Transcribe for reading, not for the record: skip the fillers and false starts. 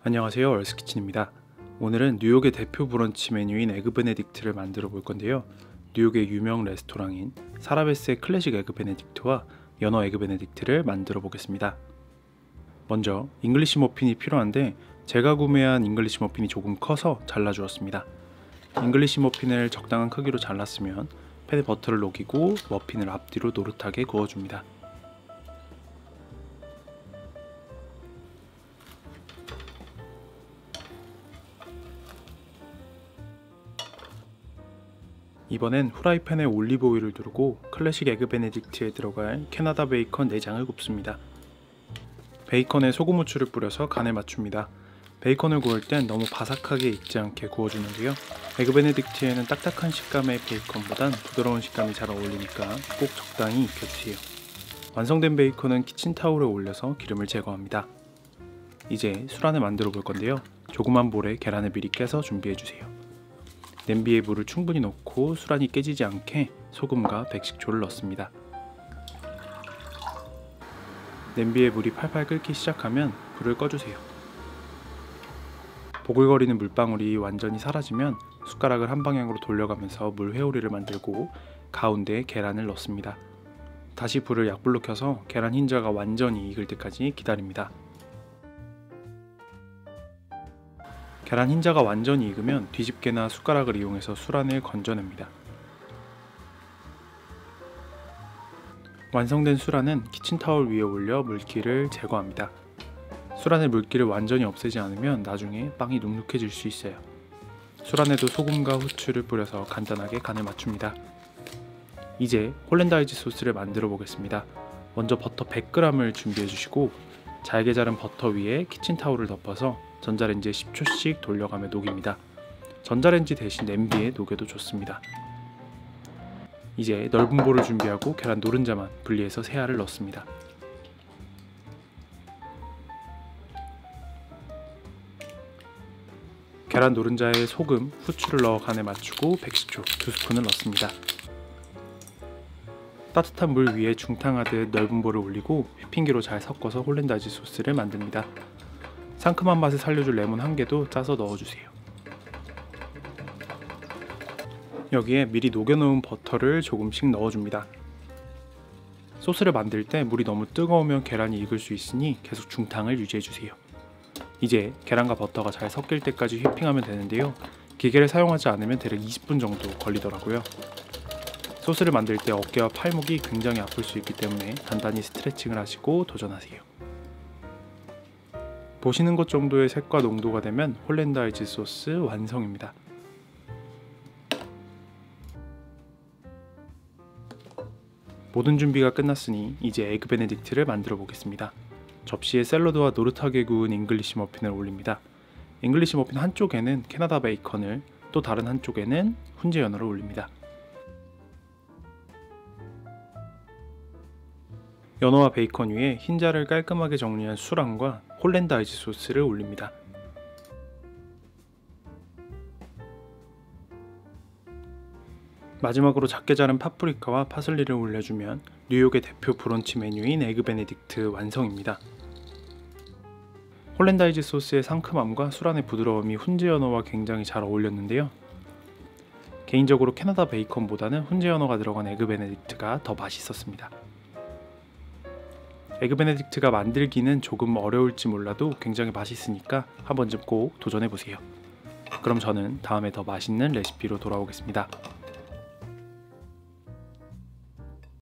안녕하세요, 얼스키친입니다. 오늘은 뉴욕의 대표 브런치 메뉴인 에그 베네딕트를 만들어 볼 건데요. 뉴욕의 유명 레스토랑인 사라베스의 클래식 에그 베네딕트와 연어 에그 베네딕트를 만들어 보겠습니다. 먼저 잉글리시 머핀이 필요한데 제가 구매한 잉글리시 머핀이 조금 커서 잘라 주었습니다. 잉글리시 머핀을 적당한 크기로 잘랐으면 팬에 버터를 녹이고 머핀을 앞뒤로 노릇하게 구워줍니다. 이번엔 후라이팬에 올리브 오일을 두르고 클래식 에그 베네딕트에 들어갈 캐나다 베이컨 내장을 굽습니다. 베이컨에 소금 후추를 뿌려서 간을 맞춥니다. 베이컨을 구울 땐 너무 바삭하게 익지 않게 구워주는데요. 에그 베네딕트에는 딱딱한 식감의 베이컨보단 부드러운 식감이 잘 어울리니까 꼭 적당히 익혀주세요. 완성된 베이컨은 키친타올에 올려서 기름을 제거합니다. 이제 술안을 만들어 볼 건데요. 조그만 볼에 계란을 미리 깨서 준비해주세요. 냄비에 물을 충분히 넣고 술안이 깨지지 않게 소금과 백식초를 넣습니다. 냄비에 물이 팔팔 끓기 시작하면 불을 꺼주세요. 보글거리는 물방울이 완전히 사라지면 숟가락을 한 방향으로 돌려가면서 물 회오리를 만들고 가운데에 계란을 넣습니다. 다시 불을 약불로 켜서 계란 흰자가 완전히 익을 때까지 기다립니다. 계란 흰자가 완전히 익으면 뒤집개나 숟가락을 이용해서 술안을 건져냅니다. 완성된 술안은 키친타올 위에 올려 물기를 제거합니다. 술안의 물기를 완전히 없애지 않으면 나중에 빵이 눅눅해질 수 있어요. 술안에도 소금과 후추를 뿌려서 간단하게 간을 맞춥니다. 이제 홀랜다이즈 소스를 만들어 보겠습니다. 먼저 버터 100g을 준비해 주시고 잘게 자른 버터 위에 키친타올을 덮어서 전자레인지에 10초씩 돌려가며 녹입니다. 전자레인지 대신 냄비에 녹여도 좋습니다. 이제 넓은 볼을 준비하고 계란 노른자만 분리해서 세 알을 넣습니다. 계란 노른자에 소금, 후추를 넣어 간에 맞추고 백식초 2스푼을 넣습니다. 따뜻한 물 위에 중탕하듯 넓은 볼을 올리고 휘핑기로 잘 섞어서 홀랜다이즈 소스를 만듭니다. 상큼한 맛을 살려줄 레몬 1개도 짜서 넣어주세요. 여기에 미리 녹여놓은 버터를 조금씩 넣어줍니다. 소스를 만들 때 물이 너무 뜨거우면 계란이 익을 수 있으니 계속 중탕을 유지해주세요. 이제 계란과 버터가 잘 섞일 때까지 휘핑하면 되는데요. 기계를 사용하지 않으면 대략 20분 정도 걸리더라고요. 소스를 만들 때 어깨와 팔목이 굉장히 아플 수 있기 때문에 간단히 스트레칭을 하시고 도전하세요. 보시는 것 정도의 색과 농도가 되면 홀랜다이즈 소스 완성입니다. 모든 준비가 끝났으니 이제 에그 베네딕트를 만들어 보겠습니다. 접시에 샐러드와 노릇하게 구운 잉글리시 머핀을 올립니다. 잉글리시 머핀 한쪽에는 캐나다 베이컨을, 또 다른 한쪽에는 훈제 연어를 올립니다. 연어와 베이컨 위에 흰자를 깔끔하게 정리한 술안과 홀랜다이즈 소스를 올립니다. 마지막으로 작게 자른 파프리카와 파슬리를 올려주면 뉴욕의 대표 브런치 메뉴인 에그 베네딕트 완성입니다. 홀랜다이즈 소스의 상큼함과 술안의 부드러움이 훈제 연어와 굉장히 잘 어울렸는데요. 개인적으로 캐나다 베이컨보다는 훈제 연어가 들어간 에그 베네딕트가 더 맛있었습니다. 에그 베네딕트가 만들기는 조금 어려울지 몰라도 굉장히 맛있으니까 한 번쯤 꼭 도전해보세요. 그럼 저는 다음에 더 맛있는 레시피로 돌아오겠습니다.